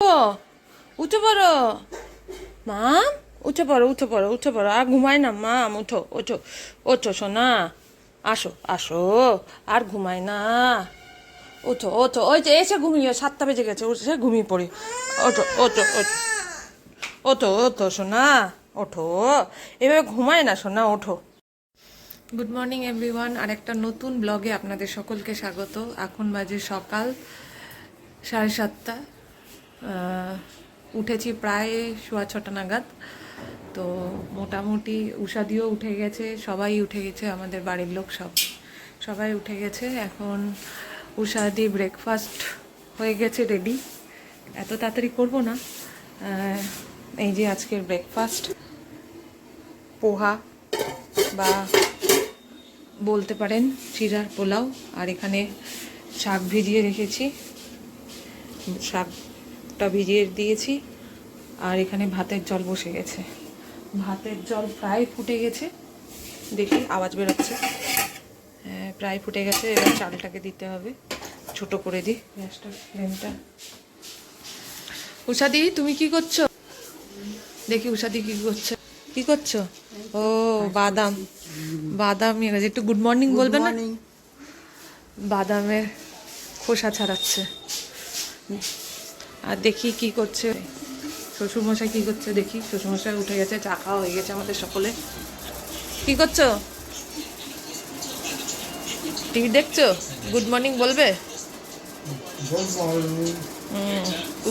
উঠো, উঠে পড়ো মাম, উঠে পড়ো, উঠে পড়ো, উঠে পড়ো। আর ঘুমায় না মাম, উঠো ওঠো, ওঠো সোনা, আসো আসো, আর ঘুমায় না। ওঠো ওঠো, ওই যে এসে ঘুমিয়ে, 7টা বেজে গেছে, এসে ঘুমিয়ে পড়ি। ওঠো ওঠো ওঠো, ওঠো ওঠো সোনা, ওঠো। এভাবে ঘুমায় না সোনা, ওঠো। গুড মর্নিং এভরিওয়ান, আর একটা নতুন ব্লগে আপনাদের সকলকে স্বাগত। এখন বাজে সকাল 7:30। উঠেছি প্রায় 6:15 নাগাদ। তো মোটামুটি উষাদিও উঠে গেছে, সবাই উঠে গেছে, আমাদের বাড়ির লোক সবাই উঠে গেছে। এখন উষাদি ব্রেকফাস্ট হয়ে গেছে রেডি। এত তাড়াতাড়ি করবো না। এই যে আজকের ব্রেকফাস্ট, পোহা বা বলতে পারেন চিড়ার পোলাও। আর এখানে শাক ভিজিয়ে রেখেছি, শাকটা ভিজিয়ে দিয়েছি। আর এখানে ভাতের জল বসে গেছে, ভাতের জল প্রায় ফুটে গেছে। দেখি আওয়াজ বেরোচ্ছে, হ্যাঁ প্রায় ফুটে গেছে। এবার চালটাকে দিতে হবে, ছোট করে দিই গ্যাসটা, ফ্লেমটা। উষাদি তুমি কি করছো? দেখি উষাদি কি করছো, কি করছো? ও বাদাম, বাদাম নিয়ে গেছে। একটু গুড মর্নিং বলবে না? বাদামের খোসা ছাড়াচ্ছে। আর দেখি কি করছে শ্বশুরমশাই, কি করছে দেখি। শ্বশুরমশাই উঠে গেছে, চা খাওয়া হয়ে গেছে আমাদের সকলে। কি করছো? টিভি দেখছো? গুড মর্নিং বলবে?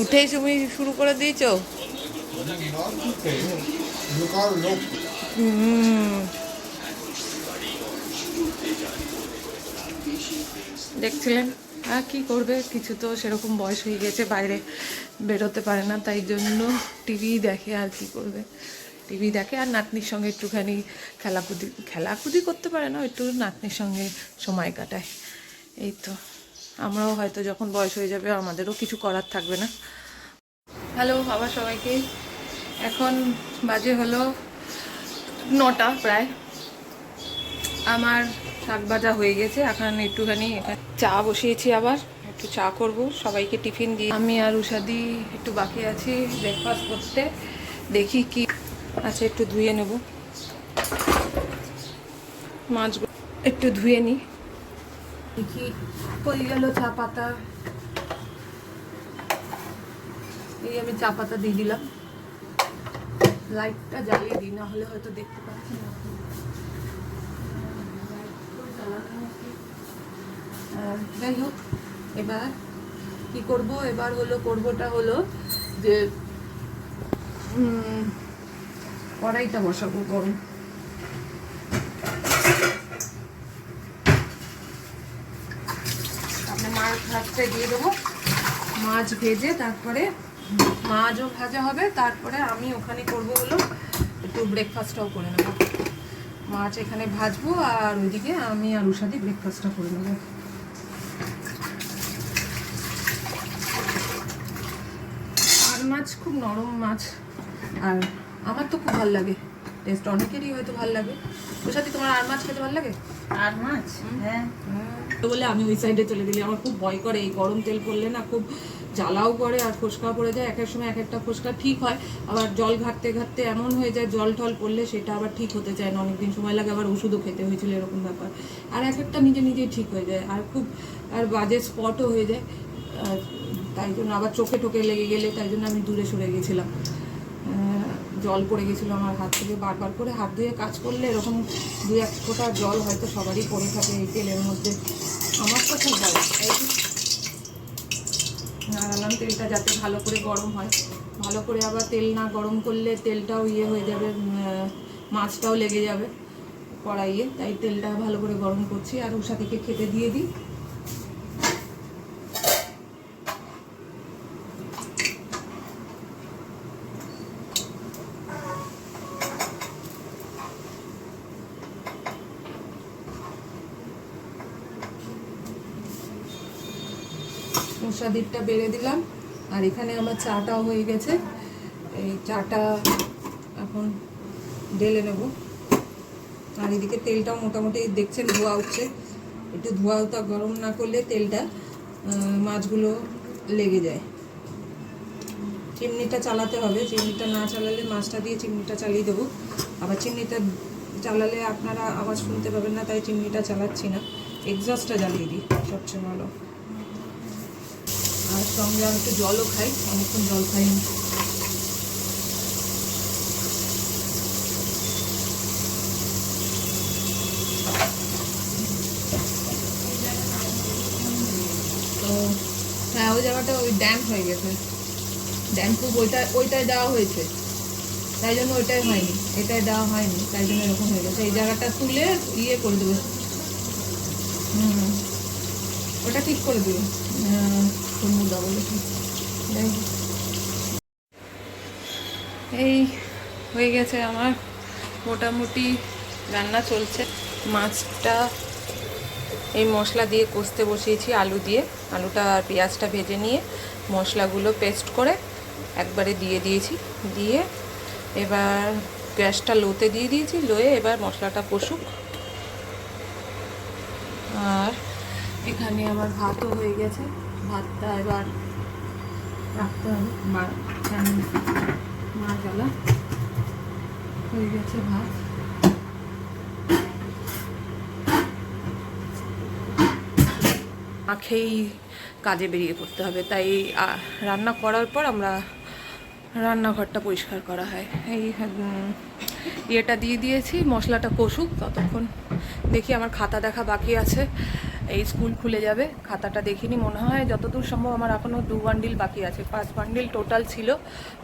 উঠেই তুমি শুরু করে দিয়েছো। দেখছিলেন? আর কি করবে, কিছু তো সেরকম বয়স হয়ে গেছে, বাইরে বেরোতে পারে না, তাই জন্য টিভি দেখে। আর কি করবে, টিভি দেখে আর নাতনির সঙ্গে একটুখানি খেলাকুদি করতে পারে না, একটু নাতনির সঙ্গে সময় কাটায়। এই তো, আমরাও হয়তো যখন বয়স হয়ে যাবে আমাদেরও কিছু করার থাকবে না। হ্যালো আবার সবাইকে। এখন বাজে হলো 9টা প্রায়। আমার শাক ভাজা হয়ে গেছে, এখন একটুখানি চা বসিয়েছি, আবার একটু চা করব, সবাইকে টিফিন দিয়ে। আমি আর উষাদি একটু বাকি আছি ব্রেকফাস্ট করতে। দেখি কি আছে, একটু ধুয়ে নেব মাছগুলো, একটু ধুয়ে নিই। দেখি কই গেল চা পাতা। এই আমি চা পাতা দিয়ে দিলাম, লাইটটা জ্বালিয়ে দিই, না হলে হয়তো দেখতে পাচ্ছি না। যাই হোক, এবার কি করব, এবার করবোটা হলো যে কড়াইটা বসাবো গরম। আপনি মাছ ভাজতে দিয়ে দেবো, মাছ ভেজে তারপরে মাছও ভাজা হবে, তারপরে আমি ওখানে করবো হলো একটু ব্রেকফাস্টটাও করে নেবো। মাছ এখানে ভাজবো আর ওইদিকে আমি আর উষাদি ব্রেকফাস্টটা করে নেবো। আর মাছ খুব নরম মাছ, আর আমার তো খুব ভালো লাগে টেস্ট, অনেকেরই হয়তো ভালো লাগে। উষাদি তোমার আর মাছ খেতে ভালো লাগে? আর মাছ, হ্যাঁ, বলে আমি ওই সাইডে চলে গেলি। আমার খুব ভয় করে, এই গরম তেল পড়লে না খুব জ্বালাও করে আর ফোসকা পড়ে যায়। এক এক সময় এক একটা ফোসকা ঠিক হয়, আবার জল ঘাটতে ঘাটতে এমন হয়ে যায় জল টল পড়লে সেটা আবার ঠিক হতে চায় না, অনেকদিন সময় লাগে, আবার ওষুধও খেতে হয়েছিল এরকম ব্যাপার। আর এক একটা নিজে নিজেই ঠিক হয়ে যায়, আর খুব আর বাজে স্পটও হয়ে যায়। তাই জন্য আবার চোখে টোকে লেগে গেলে, তাই জন্য আমি দূরে সরে গেছিলাম। জল পড়ে গেছিলো আমার হাত থেকে, বারবার করে হাত ধুয়ে কাজ করলে এরকম 2-1 ফোঁটা জল হয়তো সবারই পড়ে থাকে এই তেলের মধ্যে। আমার তো খুব ভালো। নাড়ালাম তেলটা যাতে ভালো করে গরম হয়, ভালো করে আবার তেল না গরম করলে তেলটাও হয়ে যাবে, মাছটাও লেগে যাবে কড়াইয়ে, তাই তেলটা ভালো করে গরম করছি। আর উষাদিকে খেতে দিয়ে দিই। উষাদিরটা বেড়ে দিলাম, আর এখানে আমার চাটাও হয়ে গেছে। এই চাটা এখন ঢেলে নেব। আর এদিকে তেলটাও মোটামুটি দেখছেন ধোয়া উঠছে, একটু ধোয়াটা গরম না করলে তেলটা মাছগুলো লেগে যায়। চিমনিটা চালাতে হবে, চিমনিটা না চালালে মাছটা দিয়ে চিমনিটা চালিয়ে দেবো। আবার চিমনিটা চালালে আপনারা আওয়াজ শুনতে পাবেন না, তাই চিমনিটা চালাচ্ছি না, এক্সস্টটা জ্বালিয়ে দিই, সবচেয়ে ভালো। আর সঙ্গে আমি একটু জলও খাই, অনেকক্ষণ জল খাইনি। তো হ্যাঁ, ওই জায়গাটা ওই ড্যাম্প হয়ে গেছে, ড্যাম্প ওইটায় দেওয়া হয়েছে, তাই জন্য ওইটাই হয়নি, এটাই দেওয়া হয়নি, তাই জন্য এরকম হয়ে গেছে। এই জায়গাটা তুলে ইয়ে করে দেবে, ওটা ঠিক করে দেবে মুদা বলে কি। এই হয়ে গেছে আমার মোটামুটি রান্না চলছে। মাছটা এই মশলা দিয়ে কষতে বসিয়েছি, আলু দিয়ে, আলুটা আর পেঁয়াজটা ভেজে নিয়ে মশলাগুলো পেস্ট করে একবারে দিয়ে দিয়েছি। দিয়ে এবার গ্যাসটা লোতে দিয়ে দিয়েছি, লোয়ে এবার মশলাটা কষুক। আর এখানে আমার ভাতও হয়ে গেছে, ভাতটা এবার রাখতে হবে, মা জ্বালা হয়ে গেছে ভাত। মাখেই কাজে বেরিয়ে পড়তে হবে, তাই রান্না করার পর আমরা রান্নাঘরটা পরিষ্কার করা হয়। এই ইয়েটা দিয়ে দিয়েছি, মশলাটা কষুক ততক্ষণ। দেখি, আমার খাতা দেখা বাকি আছে, এই স্কুল খুলে যাবে, খাতাটা দেখিনি, মনে হয় যতদূর সম্ভব আমার এখনও 2 বান্ডিল বাকি আছে। 5 বান্ডিল টোটাল ছিল,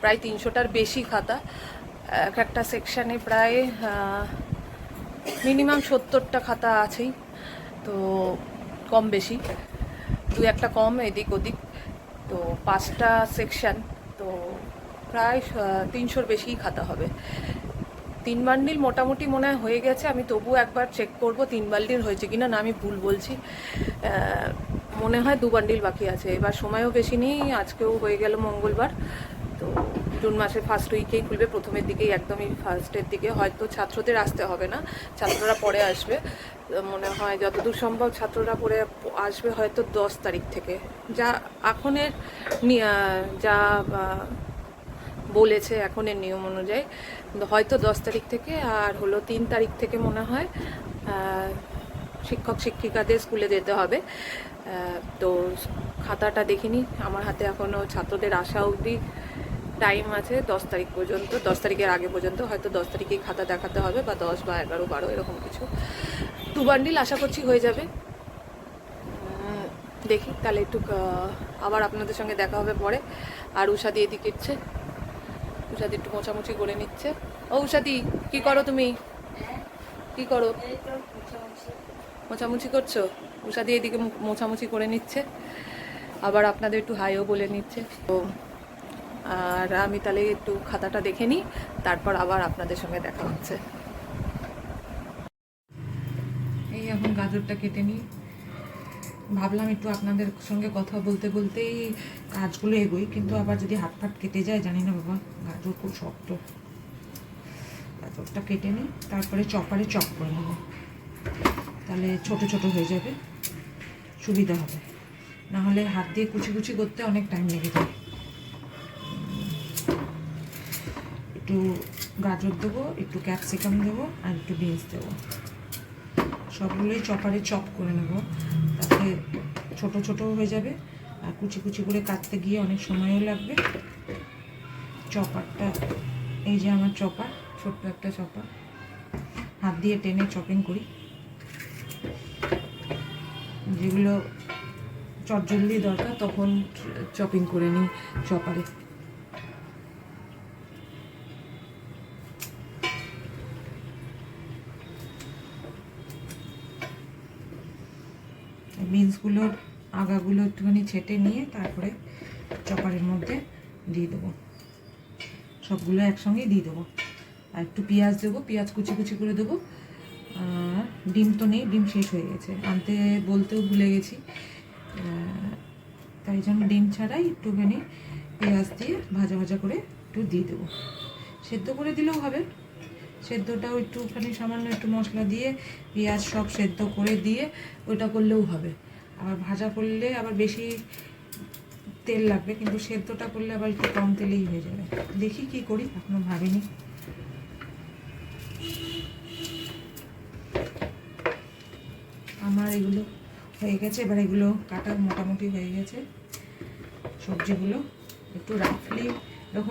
প্রায় 300টার বেশি খাতা, এক একটা সেকশানে প্রায় মিনিমাম 70টা খাতা আছেই, তো কম বেশি 2-1টা কম এদিক ওদিক, তো 5টা সেকশন, তো প্রায় 300-র বেশিই খাতা হবে। 3 বান্ডিল মোটামুটি মনে হয় হয়ে গেছে, আমি তবুও একবার চেক করব 3 বান্ডিল হয়েছে কিনা, না আমি ভুল বলছি। মনে হয় 2 বান্ডিল বাকি আছে। এবার সময়ও বেশি নেই, আজকেও হয়ে গেল মঙ্গলবার, তো জুন মাসের ফার্স্ট উইকেই খুলবে, প্রথমের দিকেই, একদমই ফার্স্টের দিকে। হয়তো ছাত্রদের আসতে হবে না, ছাত্ররা পরে আসবে মনে হয়, যতদূর সম্ভব ছাত্ররা পরে আসবে হয়তো 10 তারিখ থেকে, যা এখনের যা বলেছে এখনের নিয়ম অনুযায়ী, হয়তো 10 তারিখ থেকে। আর হলো 3 তারিখ থেকে মনে হয় শিক্ষক শিক্ষিকাদের স্কুলে যেতে হবে। তো খাতাটা দেখিনি, আমার হাতে এখনও ছাত্রদের আসা অবধি টাইম আছে 10 তারিখ পর্যন্ত, 10 তারিখের আগে পর্যন্ত, হয়তো 10 তারিখেই খাতা দেখাতে হবে, বা 10 বা 11, 12 এরকম কিছু। 2 বান্ডিল আশা করছি হয়ে যাবে। দেখি তাহলে একটু আবার আপনাদের সঙ্গে দেখা হবে পরে। আর উষাদি এদিকে ইচ্ছে, উষাদি একটু মোছামুছি করে নিচ্ছে। ও উষাদি, কি করো তুমি? কি করো? মোছামুছি করছো? উষাদি এদিকে মোছামুছি করে নিচ্ছে, আবার আপনাদের একটু হাইও বলে নিচ্ছে। তো আর আমি তাহলে একটু খাতাটা দেখে নিই, তারপর আবার আপনাদের সঙ্গে দেখা হচ্ছে। এই এখন গাজরটা কেটে নিই, ভাবলাম একটু আপনাদের সঙ্গে কথা বলতে বলতেই কাজগুলো এগোই, কিন্তু আবার যদি হাত ফাট কেটে যায় জানি না বাবা, গাজর খুব শক্ত। গাজরটা কেটে নিই, তারপরে চপারে চপ করে নেব, তাহলে ছোট ছোট হয়ে যাবে, সুবিধা হবে। না হলে হাত দিয়ে কুচি কুচি করতে অনেক টাইম লেগে যায়। একটু গাজর দেবো, একটু ক্যাপসিকাম দেবো, আর একটু বিনস দেবো, সবগুলোই চপারে চপ করে নেব, তাতে ছোট ছোট হয়ে যাবে, আর কুচি কুচি করে কাটতে গিয়ে অনেক সময়ও লাগবে। চপারটা, এই যে আমার চপার, ছোট্ট একটা চপার, হাত দিয়ে টেনে চপিং করি, যেগুলো চটজলদি দরকার তখন চপিং করে নিই চপারে। বিনসগুলোর আগাগুলো একটুখানি ছেটে নিয়ে তারপরে চপারের মধ্যে দিয়ে দেবো, সবগুলো একসঙ্গে দিয়ে দেবো। আর একটু পেঁয়াজ দেবো, পেঁয়াজ কুচি কুচি করে দেবো। আর ডিম তো নেই, ডিম শেষ হয়ে গেছে, আনতে বলতেও ভুলে গেছি, তাই জন্য ডিম ছাড়াই একটুখানি পেঁয়াজ দিয়ে ভাজা ভাজা করে একটু দিয়ে দেবো। সেদ্ধ করে দিলেও হবে, সেদ্ধটাও একটুখানি সামান্য একটু মশলা দিয়ে পেঁয়াজ সব সেদ্ধ করে দিয়ে ওটা করলেও হবে। আবার ভাজা করলে আবার বেশি তেল লাগবে, কিন্তু সেদ্ধটা করলে আবার একটু কম তেলেই হয়ে যাবে। দেখি কি করি, এখনো ভাবিনি। আমার এগুলো হয়ে গেছে, এবার এগুলো কাটা মোটামুটি হয়ে গেছে। সবজিগুলো একটু রাফলি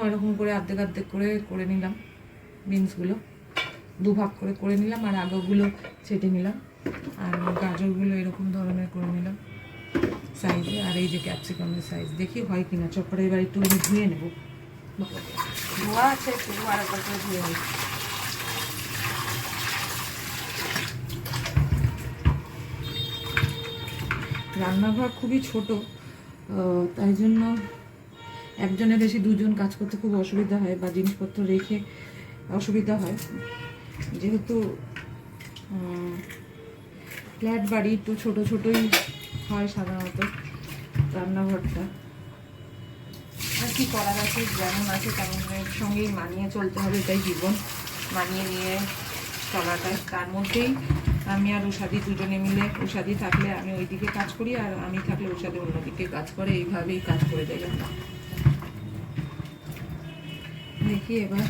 এরকম করে অর্ধেক অর্ধেক করে করে নিলাম। বিনসগুলো দুভাগ করে করে নিলাম, আর আগগুলো ছেটে নিলাম, আর গাজরগুলো এরকম ধরনের করে নিলাম সাইজে। আর এই যে ক্যাপসিকামের সাইজ, দেখি হয় কিনা চপরে। এবার একটু ধুয়ে নেবো, ধোয়া আছে, একটু আর একবার করে ধুয়ে নেব। রান্নাঘর খুবই ছোট, তাই জন্য একজনের বেশি দুজন কাজ করতে খুব অসুবিধা হয়, বা জিনিসপত্র রেখে অসুবিধা হয়। যেহেতু ফ্ল্যাট বাড়ি, একটু ছোটো ছোটোই হয় সাধারণত রান্নাঘরটা। আর কি করার আছে, যেমন আছে তেমনের সঙ্গেই মানিয়ে চলতে হবে, এটাই জীবন। মানিয়ে নিয়ে চলাটাই, তার মধ্যেই আমি আর উষাদি দুজনে মিলে, উষাদি থাকলে আমি ওইদিকে কাজ করি, আর আমি থাকলে উষাদি অন্যদিকে কাজ করে, এইভাবেই কাজ করে যাই আমরা। দেখি এবার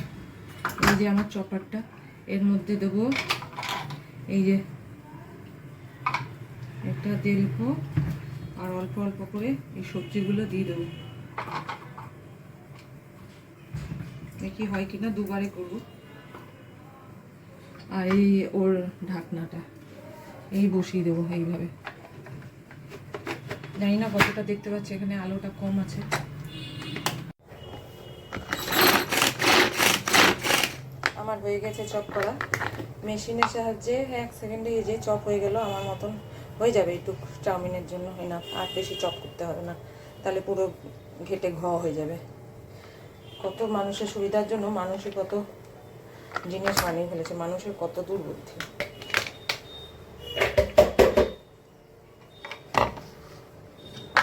এই যে আমার চপারটা, এর মধ্যে দেবো এই যে একটা দেবো, আর অল্প অল্প করে এই সবজিগুলো দিয়ে দেবো। দেখি হয় কিনা, দুবারে করবো। আর এই ওর ঢাকনাটা এই বসিয়ে দেবো এইভাবে। জানি না কতটা দেখতে পাচ্ছি, এখানে আলোটা কম আছে। আমার হয়ে গেছে চপ করা মেশিনের সাহায্যে, 1 সেকেন্ডে এই যে চপ হয়ে গেল। আমার মতন হয়ে যাবে একটু চাউমিনের জন্য, হয় না, আর বেশি চপ করতে হবে না, তাহলে পুরো ঘেটে হয়ে যাবে। কত মানুষের সুবিধার জন্য মানুষই কত জিনিস বানিয়ে ফেলেছে, মানুষের কত দুর্বুদ্ধি।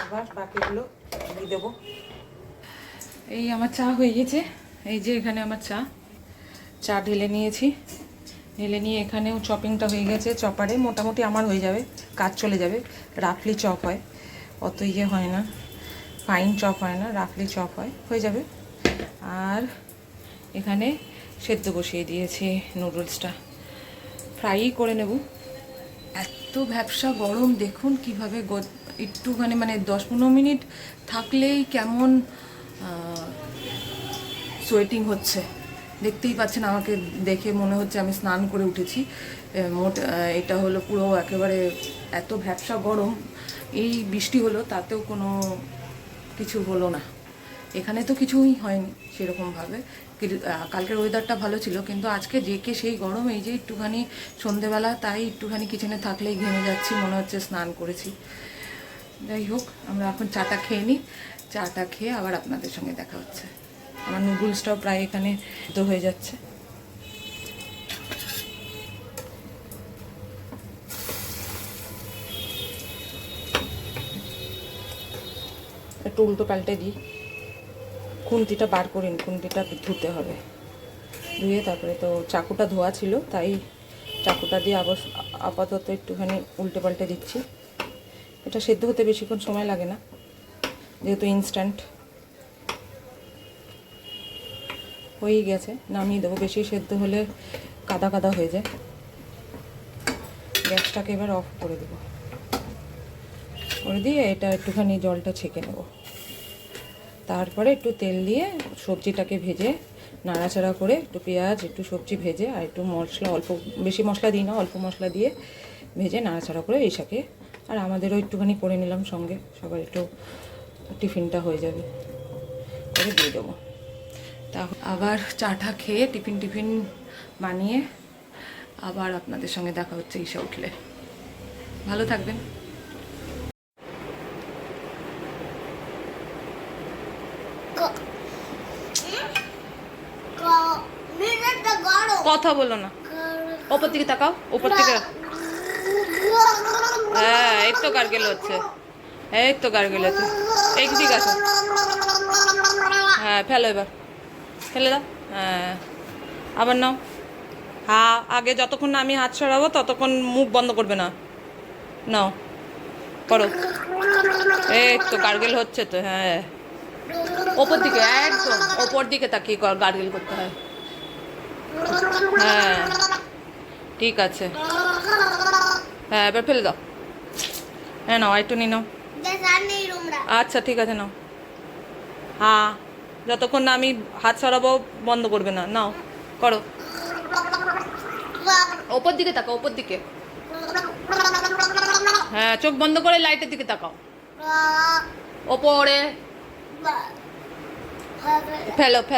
আবার বাকিগুলো দিয়ে দেবো। এই আমার চা হয়ে গেছে, এই যে এখানে আমার চা ঢেলে নিয়েছি। ঢেলে নিয়ে এখানেও চপিংটা হয়ে গেছে চপারে, মোটামুটি আমার হয়ে যাবে, কাজ চলে যাবে। রাফলি চপ হয়, অত ইয়ে হয় না, ফাইন চপ হয় না, রাফলি চপ হয়, হয়ে যাবে। আর এখানে সেদ্ধ বসিয়ে দিয়েছি নুডলসটা, ফ্রাই করে নেব। এত ভ্যাপসা গরম, দেখুন কীভাবে একটুখানি মানে 10-15 মিনিট থাকলেই কেমন সোয়েটিং হচ্ছে। দেখতেই পাচ্ছেন, আমাকে দেখে মনে হচ্ছে আমি স্নান করে উঠেছি। এটা হলো পুরো একেবারে এত ভ্যাপসা গরম। এই বৃষ্টি হলো, তাতেও কোনো কিছু হলো না, এখানে তো কিছুই হয়নি সেরকমভাবে। কালকের ওয়েদারটা ভালো ছিল, কিন্তু আজকে যে সেই গরম। এই যে একটুখানি সন্ধেবেলা, তাই একটুখানি কিচেনে থাকলেই ঘেমে যাচ্ছি, মনে হচ্ছে স্নান করেছি। যাই হোক, আমরা এখন চাটা খেয়ে নিই, চাটা খেয়ে আবার আপনাদের সঙ্গে দেখা হচ্ছে। আমার নুডলসটাও প্রায় এখানে তো হয়ে যাচ্ছে। একটু উল্টো পাল্টে দিই, খুন্তিটা বার করিনি, খুন্তিটা ধুতে হবে, ধুয়ে তারপরে তো চাকুটা ধোয়া ছিল, তাই চাকুটা দিয়ে আপাতত একটুখানি উল্টে পাল্টে দিচ্ছি। এটা সেদ্ধ হতে বেশিক্ষণ সময় লাগে না, যেহেতু ইনস্ট্যান্ট। হয়েই গেছে, নামিয়ে দেবো, বেশি সেদ্ধ হলে কাদা কাদা হয়ে যায়। গ্যাসটাকে এবার অফ করে দেবো, করে দিয়ে এটা একটুখানি জলটা ছেঁকে নেব। তারপরে একটু তেল দিয়ে সবজিটাকে ভেজে নাড়াচাড়া করে, একটু পেঁয়াজ, একটু সবজি ভেজে, আর একটু মশলা, অল্প বেশি মশলা দিই না, অল্প মশলা দিয়ে ভেজে নাড়াচাড়া করে এই শাকে, আর আমাদেরও একটুখানি করে নিলাম সঙ্গে, সবার একটু টিফিনটা হয়ে যাবে, করে দিয়ে দেবো। তা আবার চাটা খেয়ে টিফিন বানিয়ে আবার আপনাদের সঙ্গে দেখা হচ্ছে ঈশা উঠলে। ভালো থাকবেন। কথা বলো না, ওপর দিকে তাকাও, ওপর থেকে। হ্যাঁ, এই তো গার্গেল হচ্ছে, এই তো গার্গেল হচ্ছে, এই ঠিক আছে। হ্যাঁ, ফেলো, এবার ফেলে দাও। হ্যাঁ, আবার নাও। হ্যাঁ, আগে যতক্ষণ না আমি হাত সরাবো ততক্ষণ মুখ বন্ধ করবে না। নাও, করো। এই তো গার্গেল হচ্ছে তো, হ্যাঁ। ওপর দিকে, একদম ওপর দিকে তাকিয়ে গার্গেল করতে হয়। হ্যাঁ, ঠিক আছে। হ্যাঁ, এবার ফেলে দাও। হ্যাঁ, নাও একটু নিয়ে নাও। আচ্ছা, ঠিক আছে, নাও। হ্যাঁ, যতক্ষণ না আমি হাত সরাবো বন্ধ করবে না। নাও, করো। ওপর দিকে তাকাও, ওপর দিকে। হ্যাঁ, চোখ বন্ধ করে লাইটের দিকে তাকাও। ওপরে ফেলো, ফেলো।